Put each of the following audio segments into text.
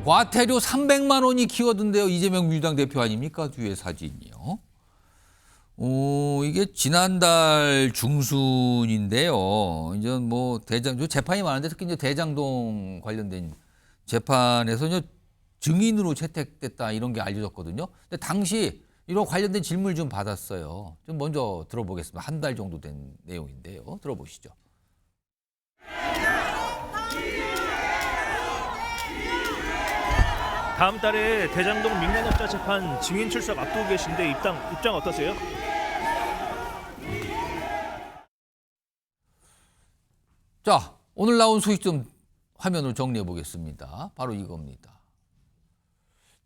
과태료 300만 원이 키워든데요. 이재명 민주당 대표 아닙니까? 뒤에 사진이요. 이게 지난달 중순인데요. 이제 뭐 재판이 많은데 특히 이제 대장동 관련된 재판에서 이제 증인으로 채택됐다 이런 게 알려졌거든요. 근데 당시 이런 관련된 질문을 좀 받았어요. 좀 먼저 들어보겠습니다. 한 달 정도 된 내용인데요. 들어보시죠. 다음 달에 대장동 민간업자 재판 증인 출석 앞두고 계신데 입장 어떠세요? 자, 오늘 나온 소식 좀 화면으로 정리해 보겠습니다. 바로 이겁니다.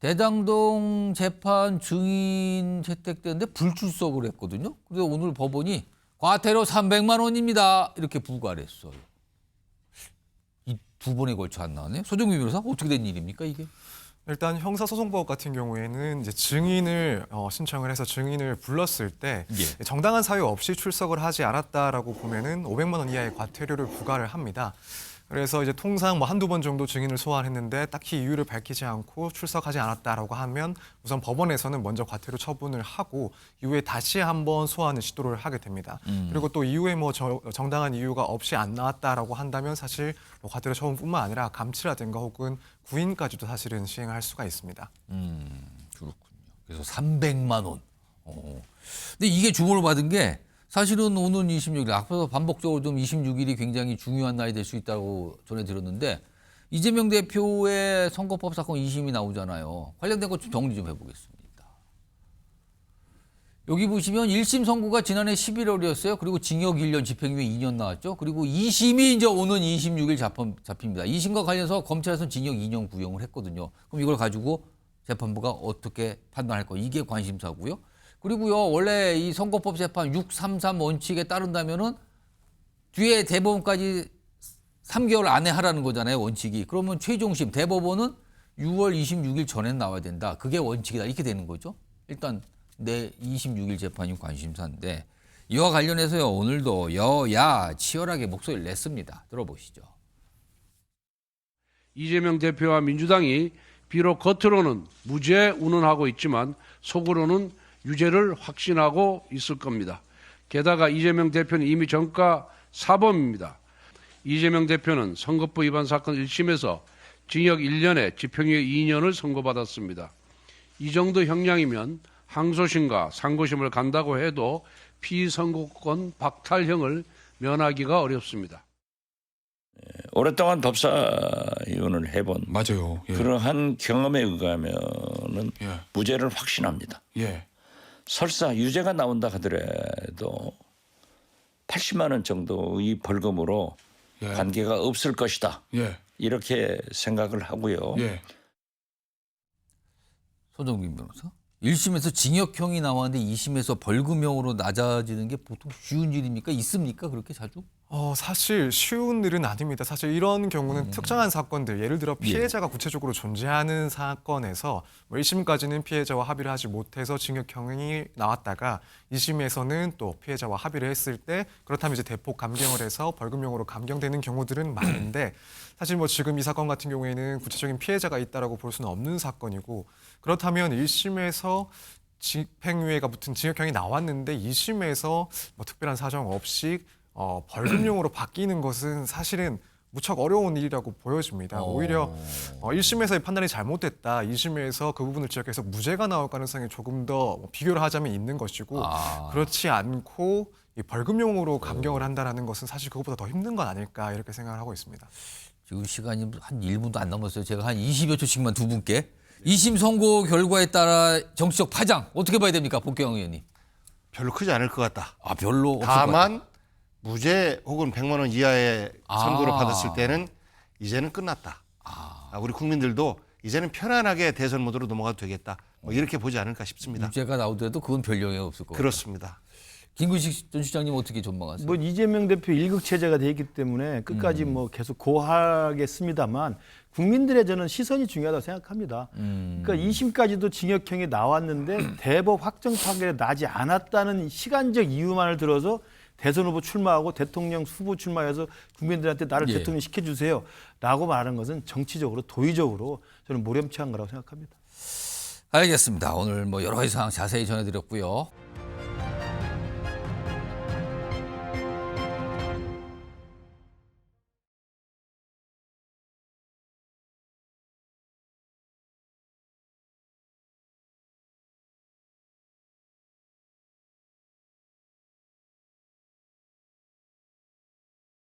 대장동 재판 증인 채택되는데 불출석을 했거든요. 그래서 오늘 법원이 과태료 300만 원입니다. 이렇게 부과를 했어요. 이 두 번에 걸쳐 안 나왔네요. 소정민 변호사, 어떻게 된 일입니까, 이게? 일단 형사소송법 같은 경우에는 이제 증인을 신청을 해서 증인을 불렀을 때 정당한 사유 없이 출석을 하지 않았다라고 보면은 500만 원 이하의 과태료를 부과를 합니다. 그래서 이제 통상 뭐 한두 번 정도 증인을 소환했는데 딱히 이유를 밝히지 않고 출석하지 않았다라고 하면 우선 법원에서는 먼저 과태료 처분을 하고 이후에 다시 한번 소환을 시도를 하게 됩니다. 그리고 또 이후에 뭐 정당한 이유가 없이 안 나왔다라고 한다면 사실 뭐 과태료 처분뿐만 아니라 감치라든가 혹은 구인까지도 사실은 시행할 수가 있습니다. 그렇군요. 그래서 300만 원. 근데 이게 주문을 받은 게 사실은 오는 26일, 앞서서 반복적으로 좀 26일이 굉장히 중요한 날이 될 수 있다고 전해 들었는데 이재명 대표의 선거법 사건 2심이 나오잖아요. 관련된 것 좀 정리 좀 해보겠습니다. 여기 보시면 1심 선고가 지난해 11월이었어요. 그리고 징역 1년, 집행유예 2년 나왔죠. 그리고 2심이 이제 오는 26일 잡힙니다. 2심과 관련해서 검찰에서는 징역 2년 구형을 했거든요. 그럼 이걸 가지고 재판부가 어떻게 판단할 거? 이게 관심사고요. 그리고요, 원래 이 선거법 재판 633 원칙에 따른다면은 뒤에 대법원까지 3개월 안에 하라는 거잖아요, 원칙이. 그러면 최종심 대법원은 6월 26일 전에 나와야 된다. 그게 원칙이다. 이렇게 되는 거죠. 일단 내 26일 재판이 관심사인데 이와 관련해서요, 오늘도 여야 치열하게 목소리를 냈습니다. 들어보시죠. 이재명 대표와 민주당이 비록 겉으로는 무죄 운운하고 있지만 속으로는 유죄를 확신하고 있을 겁니다. 게다가 이재명 대표는 이미 전과 사범입니다. 이재명 대표는 선거법 위반 사건 1심에서 징역 1년에 집행유예 2년을 선고받았습니다. 이 정도 형량이면 항소심과 상고심을 간다고 해도 피선고권 박탈형을 면하기가 어렵습니다. 오랫동안 법사위원을 해본 맞아요. 예. 그러한 경험에 의하면은 예. 무죄를 확신합니다. 예. 설사 유죄가 나온다 하더라도 80만 원 정도의 벌금으로 예. 관계가 없을 것이다. 예. 이렇게 생각을 하고요. 예. 소정민 변호사. 1심에서 징역형이 나왔는데 2심에서 벌금형으로 낮아지는 게 보통 쉬운 일입니까? 있습니까? 그렇게 자주? 사실 쉬운 일은 아닙니다. 사실 이런 경우는 특정한 사건들, 예를 들어 피해자가 구체적으로 존재하는 사건에서 1심까지는 피해자와 합의를 하지 못해서 징역형이 나왔다가 2심에서는 또 피해자와 합의를 했을 때 그렇다면 이제 대폭 감경을 해서 벌금형으로 감경되는 경우들은 많은데 사실 뭐 지금 이 사건 같은 경우에는 구체적인 피해자가 있다라고 볼 수는 없는 사건이고 그렇다면 1심에서 집행유예가 붙은 징역형이 나왔는데 2심에서 뭐 특별한 사정 없이 벌금형으로 바뀌는 것은 사실은 무척 어려운 일이라고 보여집니다. 오히려 1심에서의 판단이 잘못됐다. 2심에서 그 부분을 지적해서 무죄가 나올 가능성이 조금 더 비교를 하자면 있는 것이고 그렇지 않고 이 벌금형으로 감경을 한다는 것은 사실 그것보다 더 힘든 건 아닐까 이렇게 생각을 하고 있습니다. 지금 시간이 한 1분도 안 남았어요. 제가 한 20여 초씩만 두 분께. 2심 선고 결과에 따라 정치적 파장 어떻게 봐야 됩니까? 복경 의원님. 별로 크지 않을 것 같다. 별로 없을 것 다만 무죄 혹은 100만 원 이하의 선고를 받았을 때는 이제는 끝났다. 우리 국민들도 이제는 편안하게 대선 모드로 넘어가도 되겠다. 뭐 이렇게 보지 않을까 싶습니다. 유죄가 나오더라도 그건 별 영향 없을 것 같아요. 그렇습니다. 김구식 전 시장님 어떻게 전망하세요? 뭐 이재명 대표 일극 체제가 돼 있기 때문에 끝까지 뭐 계속 고하겠습니다만 국민들의 저는 시선이 중요하다고 생각합니다. 그러니까 2심까지도 징역형이 나왔는데 대법 확정 판결이 나지 않았다는 시간적 이유만을 들어서 대선 후보 출마하고 대통령 후보 출마해서 국민들한테 나를 예. 대통령 시켜주세요라고 말하는 것은 정치적으로 도의적으로 저는 모렴치한 거라고 생각합니다. 알겠습니다. 오늘 뭐 여러 가지 상황 자세히 전해드렸고요.